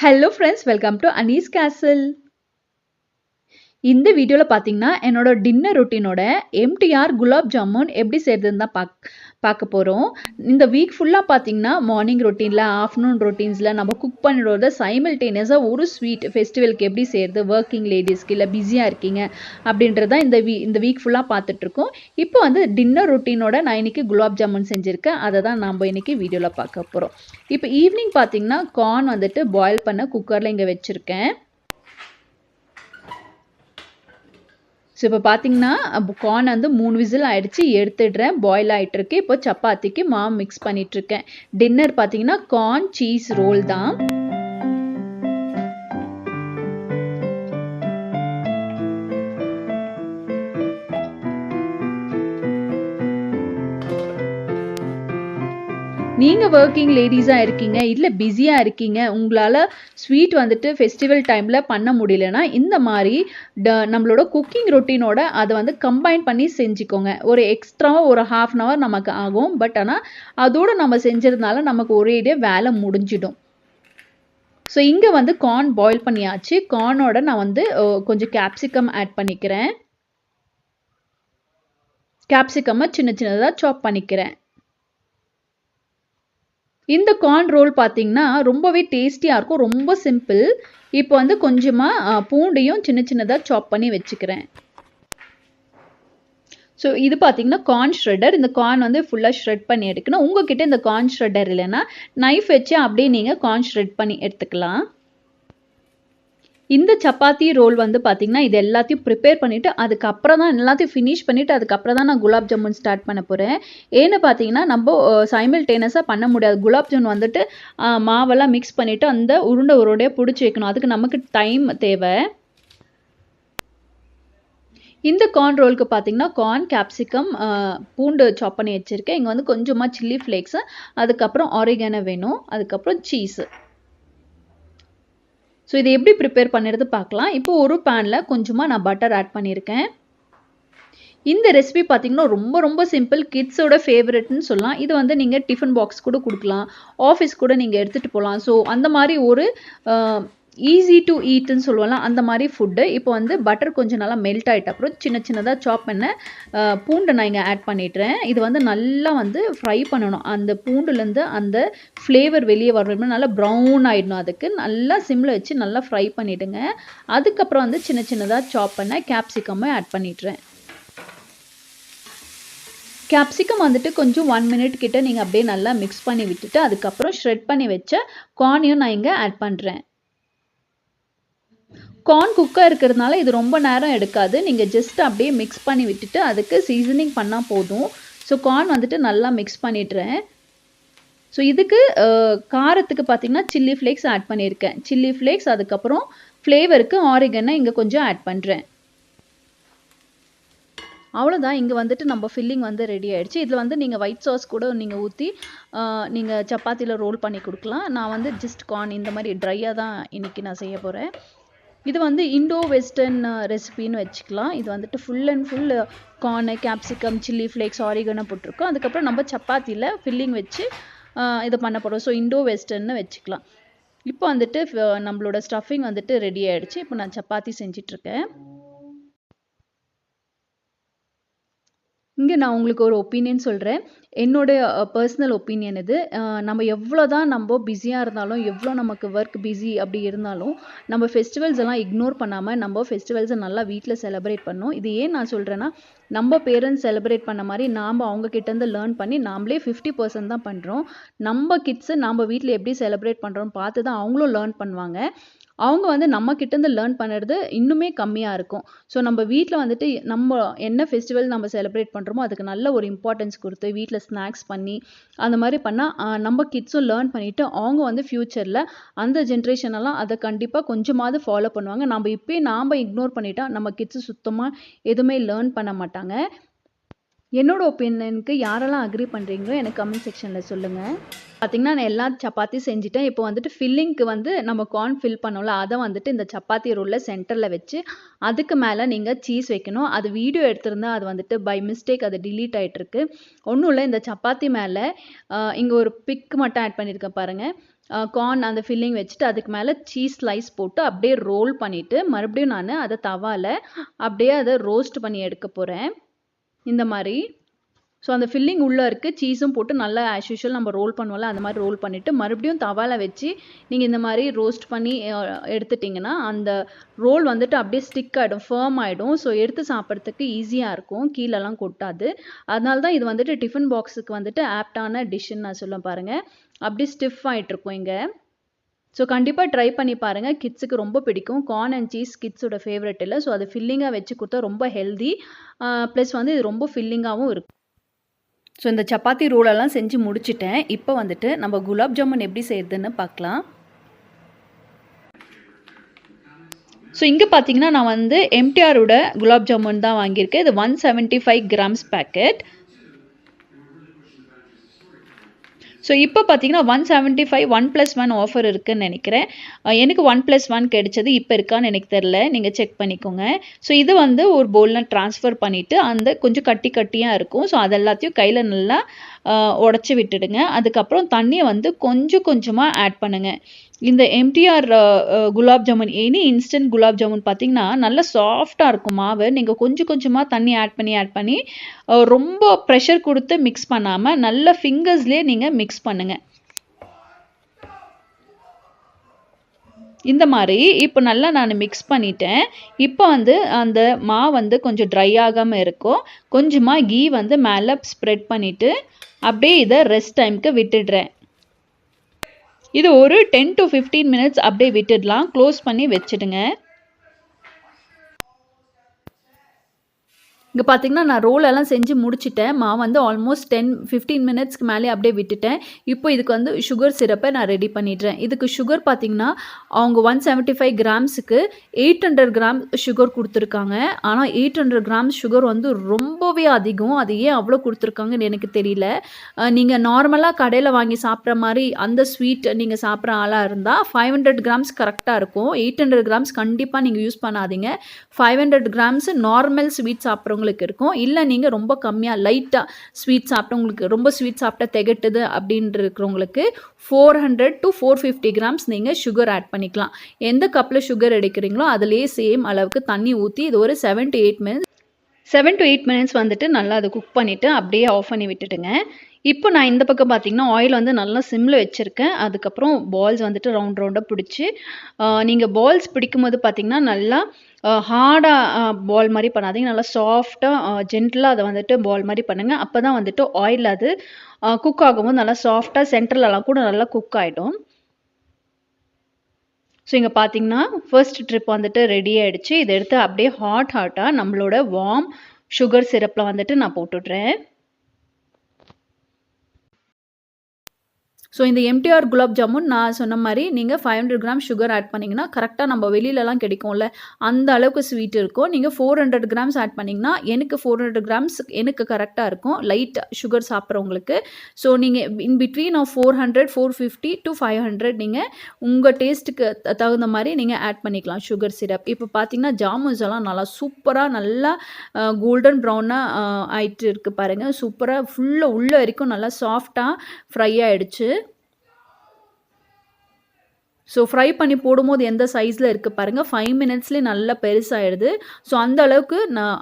Hello friends, welcome to Annie's Castle. இந்த வீடியோல பாத்தீங்கன்னா என்னோட டின்னர் ரொட்டீனோட MTR குலாப் ஜாமுன் எப்படி செய்யறதுன்னு தான் பார்க்க போறோம். இந்த வீக் ஃபுல்லா பாத்தீங்கன்னா மார்னிங் ரொட்டீன்ல, ஆஃப்டர்நூன் ரொட்டீன்ஸ்ல நம்ம குக் பண்ணிடுறத சைமல்டேனியஸா ஒரு ஸ்வீட் ஃபெஸ்டிவலுக்கு எப்படி செய்யறது, ஒர்க்கிங் லேடிஸ்க்கு இல்ல பிஸியா இருக்கீங்க அப்படின்றத இந்த வீக் ஃபுல்லா பார்த்துட்டு இருக்கோம். இப்போ வந்து டின்னர் ரொட்டீனோட நான் இன்னைக்கு குலாப் ஜாமுன் செஞ்சிருக்கேன். அதை தான் நம்ம இன்னைக்கு வீடியோல பார்க்க போறோம். இப்போ ஈவினிங் பாத்தீங்கன்னா கார்ன் வந்துட்டு பாயில் பண்ண குக்கர்ல இங்க வச்சிருக்கேன். ஸோ இப்போ பார்த்தீங்கன்னா கார்ன் வந்து 3 விசில் ஆயிடுச்சு, எடுத்துடுறேன். பாயில் ஆகிட்டு இருக்கு. இப்போ சப்பாத்திக்கு மாவு மிக்ஸ் பண்ணிட்டு இருக்கேன். டின்னர் பார்த்தீங்கன்னா கார்ன் சீஸ் ரோல் தான். நீங்கள் ஒர்க்கிங் லேடிஸாக இருக்கீங்க, இல்லை பிஸியாக இருக்கீங்க, உங்களால் ஸ்வீட் வந்துட்டு ஃபெஸ்டிவல் டைமில் பண்ண முடியலன்னா இந்த மாதிரி நம்மளோட குக்கிங் ரொட்டீனோட அதை வந்து கம்பைன் பண்ணி செஞ்சுக்கோங்க. ஒரு எக்ஸ்ட்ராவாக ஒரு ½ அன் ஹவர் நமக்கு ஆகும். பட் ஆனால் அதோடு நம்ம செஞ்சதுனால நமக்கு ஒரேடியே வேலை முடிஞ்சிடும். ஸோ இங்கே வந்து கார்ன் பாயில் பண்ணியாச்சு. கார்னோட நான் வந்து கொஞ்சம் கேப்சிகம் ஆட் பண்ணிக்கிறேன். கேப்சிகம்மை சின்ன சின்னதாக சாப் பண்ணிக்கிறேன். இந்த கார்ன் ரோல் பார்த்தீங்கன்னா ரொம்பவே டேஸ்டியாக இருக்கும். ரொம்ப சிம்பிள். இப்போ வந்து கொஞ்சமாக பூண்டையும் சின்ன சின்னதாக சாப் பண்ணி வச்சுக்கிறேன். ஸோ இது பார்த்தீங்கன்னா கார்ன் ஷ்ரெட்டர். இந்த கார்ன் வந்து ஃபுல்லாக ஷ்ரெட் பண்ணி எடுக்கணும். உங்ககிட்ட இந்த கார்ன் ஷ்ரெட்டர் இல்லைன்னா நைஃப் வச்சு அப்படியே நீங்கள் கார்ன் ஷ்ரெட் பண்ணி எடுத்துக்கலாம். இந்த சப்பாத்தி ரோல் வந்து பார்த்தீங்கன்னா இது எல்லாத்தையும் ப்ரிப்பேர் பண்ணிவிட்டு அதுக்கப்புறம் தான் எல்லாத்தையும் ஃபினிஷ் பண்ணிவிட்டு அதுக்கப்புறம் தான் நான் குலாப் ஜாமுன் ஸ்டார்ட் பண்ண போகிறேன். ஏன்னு பார்த்தீங்கன்னா நம்ம சைமல்டேனியஸாக பண்ண முடியாது. குலாப் ஜாமுன் வந்துட்டு மாவெல்லாம் மிக்ஸ் பண்ணிவிட்டு அந்த உருண்டையாக பிடிச்சி வைக்கணும். அதுக்கு நமக்கு டைம் தேவை. இந்த கார்ன் ரோலுக்கு பார்த்தீங்கன்னா கார்ன், கேப்சிகம், பூண்டு சாப் பண்ணி வச்சுருக்கேன். இங்கே வந்து கொஞ்சமாக சில்லி ஃப்ளேக்ஸு, அதுக்கப்புறம் ஆரிகானோ வேணும், அதுக்கப்புறம் சீஸு. ஸோ இதை எப்படி ப்ரிப்பேர் பண்ணுறது பார்க்கலாம். இப்போ ஒரு பேனில் கொஞ்சமாக நான் பட்டர் ஆட் பண்ணியிருக்கேன். இந்த ரெசிபி பார்த்தீங்கன்னா ரொம்ப ரொம்ப சிம்பிள். கிட்ஸோட ஃபேவரெட்னு சொல்லலாம். இது வந்து நீங்கள் டிஃபன் பாக்ஸ் கூட கொடுக்கலாம், ஆஃபீஸ் கூட நீங்கள் எடுத்துகிட்டு போகலாம். ஸோ அந்த மாதிரி ஒரு ஈஸி டு ஈட்டுன்னு சொல்லுவோம்ல, அந்த மாதிரி ஃபுட்டு. இப்போ வந்து பட்டர் கொஞ்சம் நல்லா மெல்ட் ஆகிட்ட அப்புறம் சின்ன சின்னதாக சாப் பண்ண பூண்டை நான் இங்கே ஆட் பண்ணிடுறேன். இது வந்து நல்லா வந்து ஃப்ரை பண்ணணும். அந்த பூண்டுலேருந்து அந்த ஃப்ளேவர் வெளியே வரணும். நல்லா ப்ரௌன் ஆகிடணும். அதுக்கு நல்லா சிம்மில் வச்சு நல்லா ஃப்ரை பண்ணிவிடுங்க. அதுக்கப்புறம் வந்து சின்ன சின்னதாக சாப் பண்ண கேப்சிகம்மை ஆட் பண்ணிடுறேன். கேப்சிகம் வந்துட்டு கொஞ்சம் 1 மினிட் கிட்ட நீங்கள் அப்படியே நல்லா மிக்ஸ் பண்ணி விட்டுட்டு அதுக்கப்புறம் ஷ்ரெட் பண்ணி வச்ச கார்னையும் நான் இங்கே ஆட் பண்ணுறேன். கார்ன் குக்காக இருக்கிறதுனால இது ரொம்ப நேரம் எடுக்காது. நீங்கள் ஜஸ்ட் அப்படியே மிக்ஸ் பண்ணி விட்டுட்டு அதுக்கு சீசனிங் பண்ணால் போதும். ஸோ கார்ன் வந்துட்டு நல்லா மிக்ஸ் பண்ணிடுறேன். ஸோ இதுக்கு காரத்துக்கு பார்த்தீங்கன்னா சில்லி ஃப்ளேக்ஸ் ஆட் பண்ணியிருக்கேன். சில்லி ஃப்ளேக்ஸ், அதுக்கப்புறம் ஃப்ளேவருக்கு ஆரிகனோ இங்கே கொஞ்சம் ஆட் பண்ணுறேன். அவ்வளோதான். இங்கே வந்துட்டு நம்ம ஃபில்லிங் வந்து ரெடி ஆகிடுச்சு. இதில் வந்து நீங்கள் ஒயிட் சாஸ் கூட நீங்கள் ஊற்றி நீங்கள் சப்பாத்தியில் ரோல் பண்ணி கொடுக்கலாம். நான் வந்து ஜஸ்ட் கார்ன் இந்த மாதிரி ட்ரையாக தான் இன்றைக்கி நான் செய்ய போகிறேன். இது வந்து இண்டோ வெஸ்டர்ன் ரெசிபின்னு வச்சுக்கலாம். இது வந்துட்டு full and full corn, capsicum, chilli flakes, oregano போட்டிருக்கோம். அதுக்கப்புறம் நம்ம சப்பாத்தியில் ஃபில்லிங் வச்சு இதை பண்ண போகிறோம். ஸோ இண்டோ வெஸ்டர்ன்னு வச்சுக்கலாம். இப்போ வந்துட்டு நம்மளோட ஸ்டஃபிங் வந்துட்டு ரெடி ஆகிடுச்சு. இப்போ நான் சப்பாத்தி செஞ்சிட்ருக்கேன். இங்கே நான் உங்களுக்கு ஒரு ஒப்பீனியன் சொல்கிறேன். என்னோடய பர்சனல் ஒப்பீனியன் இது. நம்ம எவ்வளோ தான் நம்ம பிஸியாக இருந்தாலும், எவ்வளோ நமக்கு ஒர்க் பிஸி அப்படி இருந்தாலும், நம்ம ஃபெஸ்டிவல்ஸ் எல்லாம் இக்னோர் பண்ணாமல் நம்ம ஃபெஸ்டிவல்ஸை நல்லா வீட்டில் செலிப்ரேட் பண்ணணும். இது ஏன் நான் சொல்கிறேன்னா, நம்ம பேரண்ட்ஸ் செலிப்ரேட் பண்ண மாதிரி நாம் அவங்கக்கிட்டேருந்து லேர்ன் பண்ணி நாமளே 50% தான் பண்ணுறோம். நம்ம கிட்ஸு நம்ம வீட்டில் எப்படி செலிப்ரேட் பண்ணுறோன்னு பார்த்து தான் அவங்களும் லேர்ன் பண்ணுவாங்க. அவங்க வந்து நம்ம கிட்டேருந்து லேர்ன் பண்ணுறது இன்னுமே கம்மியாக இருக்கும். ஸோ நம்ம வீட்டில் வந்துட்டு நம்ம என்ன ஃபெஸ்டிவல் நம்ம செலிப்ரேட் பண்ணுறோமோ அதுக்கு நல்ல ஒரு இம்பார்ட்டன்ஸ் கொடுத்து வீட்டில் ஸ்நாக்ஸ் பண்ணி அந்த மாதிரி பண்ணால் நம்ம கிட்ஸும் லேர்ன் பண்ணிவிட்டு அவங்க வந்து ஃப்யூச்சரில் அந்த ஜென்ரேஷனெல்லாம் அதை கண்டிப்பாக கொஞ்சமாவது ஃபாலோ பண்ணுவாங்க. நம்ம இப்போயே நாம் இக்னோர் பண்ணிட்டா நம்ம கிட்ஸு சுத்தமாக எதுவுமே லேர்ன் பண்ண மாட்டாங்க. என்னோட ஒப்பீனியனுக்கு யாரெல்லாம் அக்ரி பண்ணுறீங்களோ எனக்கு கமெண்ட் செக்ஷனில் சொல்லுங்கள். பார்த்தீங்கன்னா நான் எல்லா சப்பாத்தி செஞ்சுட்டேன். இப்போ வந்துட்டு ஃபில்லிங்க்கு வந்து நம்ம கார்ன் ஃபில் பண்ணோம்ல, அதை வந்துட்டு இந்த சப்பாத்தி ரோலில் சென்டரில் வச்சு அதுக்கு மேலே நீங்கள் சீஸ் வைக்கணும். அது வீடியோ எடுத்திருந்தா அது வந்துட்டு பை மிஸ்டேக் அது டிலீட் ஆகிட்டுருக்கு. ஒன்றும் இல்லை, இந்த சப்பாத்தி மேலே இங்கே ஒரு பிக் மட்டும் ஆட் பண்ணியிருக்கேன் பாருங்கள். கார்ன் அந்த ஃபில்லிங் வச்சுட்டு அதுக்கு மேலே சீஸ் ஸ்லைஸ் போட்டு அப்படியே ரோல் பண்ணிவிட்டு மறுபடியும் நான் அதை தவாவில் அப்படியே அதை ரோஸ்ட் பண்ணி எடுக்க போகிறேன் இந்த மாதிரி. ஸோ அந்த ஃபில்லிங் உள்ளே இருக்குது, சீஸும் போட்டு நல்லா ஆஸ் யூஷுவல் நம்ம ரோல் பண்ணுவோம்ல அந்த மாதிரி ரோல் பண்ணிவிட்டு மறுபடியும் தவாவில் வச்சு நீங்கள் இந்த மாதிரி ரோஸ்ட் பண்ணி எடுத்துட்டிங்கன்னா அந்த ரோல் வந்துட்டு அப்படியே ஸ்டிக் ஆகிடும், ஃபர்ம் ஆகிடும். ஸோ எடுத்து சாப்பிட்றதுக்கு ஈஸியாக இருக்கும், கீழெல்லாம் கொட்டாது. அதனால தான் இது வந்துட்டு டிஃபன் பாக்ஸுக்கு வந்துட்டு ஆப்டான டிஷ்ஷுன்னு நான் சொல்ல பாருங்கள். அப்படியே ஸ்டிஃப் ஆகிட்ருக்கும் இங்கே. ஸோ கண்டிப்பாக ட்ரை பண்ணி பாருங்கள், கிட்ஸுக்கு ரொம்ப பிடிக்கும். கார்ன் அண்ட் சீஸ் கிட்ஸோட ஃபேவரட் இல்லை. ஸோ அது ஃபில்லிங்காக வச்சு கொடுத்தா ரொம்ப ஹெல்தி, ப்ளஸ் வந்து இது ரொம்ப ஃபில்லிங்காகவும் இருக்கும். ஸோ இந்த சப்பாத்தி ரோலெல்லாம் செஞ்சு முடிச்சிட்டேன். இப்போ வந்துட்டு நம்ம குலாப் ஜாமுன் எப்படி செய்கிறதுன்னு பார்க்கலாம். ஸோ இங்கே பார்த்தீங்கன்னா நான் வந்து எம்டிஆரோட குலாப் ஜாமுன் தான் வாங்கியிருக்கேன். இது 175 கிராம்ஸ் பேக்கெட். ஸோ இப்போ பார்த்தீங்கன்னா 175 1+1 ஆஃபர் இருக்குதுன்னு நினைக்கிறேன். எனக்கு 1+1 கிடைச்சது, இப்போ இருக்கான்னு எனக்கு தெரில, நீங்கள் செக் பண்ணிக்கோங்க. ஸோ இது வந்து ஒரு பவுலில் ட்ரான்ஸ்ஃபர் பண்ணிவிட்டு அந்த கொஞ்சம் கட்டி கட்டியாக இருக்கும். ஸோ அது எல்லாத்தையும் கையில் நல்லா உடச்சி விட்டுடுங்க. அதுக்கப்புறம் தண்ணியை வந்து கொஞ்சம் கொஞ்சமாக ஆட் பண்ணுங்கள். இந்த MTR gulab jamun any instant gulab jamun பார்த்தீங்கன்னா நல்லா சாஃப்டாக இருக்கும் மாவு. நீங்கள் கொஞ்சம் கொஞ்சமாக தண்ணி ஆட் பண்ணி ரொம்ப ப்ரெஷர் கொடுத்து மிக்ஸ் பண்ணாமல் நல்ல ஃபிங்கர்ஸ்லேயே நீங்கள் மிக்ஸ் பண்ணுங்கள். இந்த மாதிரி இப்போ நல்லா நான் மிக்ஸ் பண்ணிட்டேன். இப்போ வந்து அந்த மாவு வந்து கொஞ்சம் ட்ரை ஆகாமல் இருக்கும். கொஞ்சமாக கீ வந்து மேலே ஸ்ப்ரெட் பண்ணிவிட்டு அப்படியே இதை ரெஸ்ட் டைமுக்கு விட்டுடுறேன். இது ஒரு 10 to 15 மினிட்ஸ் அப்படியே விட்டுடலாம், க்ளோஸ் பண்ணி வச்சுடுங்க. இங்கே பார்த்தீங்கன்னா நான் ரோலெல்லாம் செஞ்சு முடிச்சிட்டேன். மாவு வந்து ஆல்மோஸ்ட் 10-15 மினிட்ஸ்க்கு மேலே அப்படியே விட்டுட்டேன். இப்போ இதுக்கு வந்து சுகர் சிரப்பை நான் ரெடி பண்ணிடுறேன். இதுக்கு சுகர் பார்த்தீங்கன்னா அவங்க 175 கிராம்ஸுக்கு 800 கிராம் சுகர் கொடுத்துருக்காங்க. ஆனால் 800 கிராம்ஸ் சுகர் வந்து ரொம்பவே அதிகம். அது ஏன் அவ்வளோ கொடுத்துருக்காங்கன்னு எனக்கு தெரியல. நீங்கள் நார்மலாக கடையில் வாங்கி சாப்பிட்ற மாதிரி அந்த ஸ்வீட் நீங்கள் சாப்பிட்ற ஆளாக இருந்தால் 500 கிராம்ஸ் கரெக்டாக இருக்கும். 800 கிராம்ஸ் கண்டிப்பாக நீங்கள் யூஸ் பண்ணாதீங்க. 500 கிராம்ஸ் நார்மல் ஸ்வீட் சாப்பிட்றவங்க இருக்கும். இல்லை நீங்கள் ரொம்ப கம்மியாக லைட்டாக ஸ்வீட் சாப்பிட்டவங்களுக்கு, ரொம்ப ஸ்வீட் சாப்பிட்டா திகட்டுது அப்படின்ட்டு இருக்கிறவங்களுக்கு 400 to 450 கிராம்ஸ் நீங்கள் சுகர் ஆட் பண்ணிக்கலாம். எந்த கப்பில் சுகர் எடுக்கிறீங்களோ அதுலேயே சேம் அளவுக்கு தண்ணி ஊற்றி இது ஒரு 7 to 8 மினிட்ஸ் வந்துட்டு நல்லா அதை குக் பண்ணிவிட்டு அப்படியே ஆஃப் பண்ணி விட்டுடுங்க. இப்போ நான் இந்த பக்கம் பார்த்தீங்கன்னா ஆயில் வந்து நல்லா சிம்மில் வச்சுருக்கேன். அதுக்கப்புறம் பால்ஸ் வந்துட்டு ரவுண்டாக பிடிச்சி, நீங்கள் பால்ஸ் பிடிக்கும் போது பார்த்தீங்கன்னா நல்லா ஹார்டாக பால் மாதிரி பண்ணாதீங்க, நல்லா சாஃப்டாக ஜென்டலாக அதை வந்துட்டு பால் மாதிரி பண்ணுங்கள். அப்போ தான் வந்துட்டு ஆயில் அது குக் ஆகும்போது நல்லா சாஃப்டாக சென்டர்லலாம் கூட நல்லா குக் ஆகிடும். ஸோ இங்கே பார்த்தீங்கன்னா ஃபர்ஸ்ட் ட்ரிப் வந்துட்டு ரெடி ஆகிடுச்சு. இதை எடுத்து அப்படியே ஹாட்டாக நம்மளோட வார்ம் சுகர் சிரப்பில் வந்துட்டு நான் போட்டுடுறேன். ஸோ இந்த எம்டிஆர் குலாப் ஜாமுன் நான் சொன்ன மாதிரி நீங்கள் 500 கிராம் சுகர் ஆட் பண்ணிங்கன்னா கரெக்டாக நம்ம வெளியிலலாம் கிடைக்கும்ல அந்த அளவுக்கு ஸ்வீட் இருக்கும். நீங்கள் 400 கிராம்ஸ் ஆட் பண்ணிங்கன்னா எனக்கு 400 கிராம்ஸ் எனக்கு கரெக்டாக இருக்கும் லைட் சுகர் சாப்பிட்றவங்களுக்கு. ஸோ நீங்கள் இன் பிட்வீன் ஆஃப் 400, 450 to 500 நீங்கள் உங்கள் டேஸ்ட்டுக்கு தகுந்த மாதிரி நீங்கள் ஆட் பண்ணிக்கலாம் சுகர் சிரப். இப்போ பார்த்தீங்கன்னா ஜாமுன்ஸ் எல்லாம் நல்லா சூப்பராக நல்லா கோல்டன் ப்ரௌனாக ஆயிட்டு இருக்குது பாருங்கள். சூப்பராக ஃபுல்லாக உள்ள வரைக்கும் நல்லா சாஃப்டாக ஃப்ரை ஆகிடுச்சு. ஸோ ஃப்ரை பண்ணி போடும்போது எந்த சைஸில் இருக்குது பாருங்கள், 5 மினிட்ஸ்லேயே நல்லா பெருசாகிடுது. ஸோ அந்த அளவுக்கு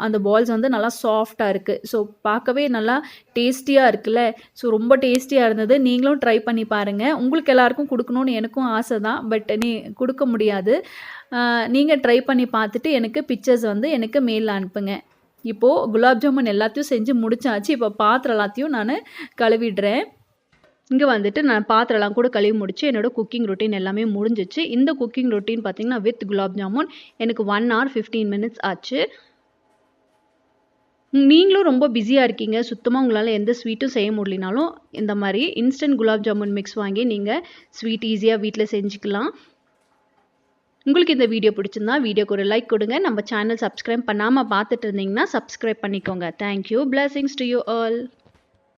அந்த பால்ஸ் வந்து நல்லா சாஃப்டாக இருக்குது. ஸோ பார்க்கவே நல்லா டேஸ்டியாக இருக்குல்ல. ஸோ ரொம்ப டேஸ்டியாக இருந்தது. நீங்களும் ட்ரை பண்ணி பாருங்கள். உங்களுக்கு எல்லாருக்கும் கொடுக்கணுன்னு எனக்கும் ஆசை தான், பட் கொடுக்க முடியாது. நீங்கள் ட்ரை பண்ணி பார்த்துட்டு எனக்கு பிக்சர்ஸ் வந்து எனக்கு மெயிலில் அனுப்புங்க. இப்போது குலாப் ஜாமுன் எல்லாத்தையும் செஞ்சு முடிச்சாச்சு. இப்போ பாத்திரம் எல்லாத்தையும் நான் கழுவிடுறேன். இங்கே வந்துட்டு நான் பாத்திரம்லாம் கூட கழுவி முடிச்சு என்னோட குக்கிங் ரொட்டீன் எல்லாமே முடிஞ்சிச்சு. இந்த குக்கிங் ரொட்டீன் பார்த்தீங்கன்னா வித் குலாப் ஜாமுன் எனக்கு 1 hour 15 minutes ஆச்சு. நீங்களும் ரொம்ப பிஸியாக இருக்கீங்க, சுத்தமாக உங்களால் எந்த ஸ்வீட்டும் செய்ய முடியலனாலும் இந்த மாதிரி இன்ஸ்டன்ட் குலாப் ஜாமுன் மிக்ஸ் வாங்கி நீங்கள் ஸ்வீட் ஈஸியாக வீட்டில் செஞ்சுக்கலாம். உங்களுக்கு இந்த வீடியோ பிடிச்சிருந்தா வீடியோக்கு ஒரு லைக் கொடுங்க. நம்ம சேனல் சப்ஸ்கிரைப் பண்ணாமல் பார்த்துட்டு இருந்தீங்கன்னா சப்ஸ்கிரைப் பண்ணிக்கோங்க. Thank you. Blessings to you all.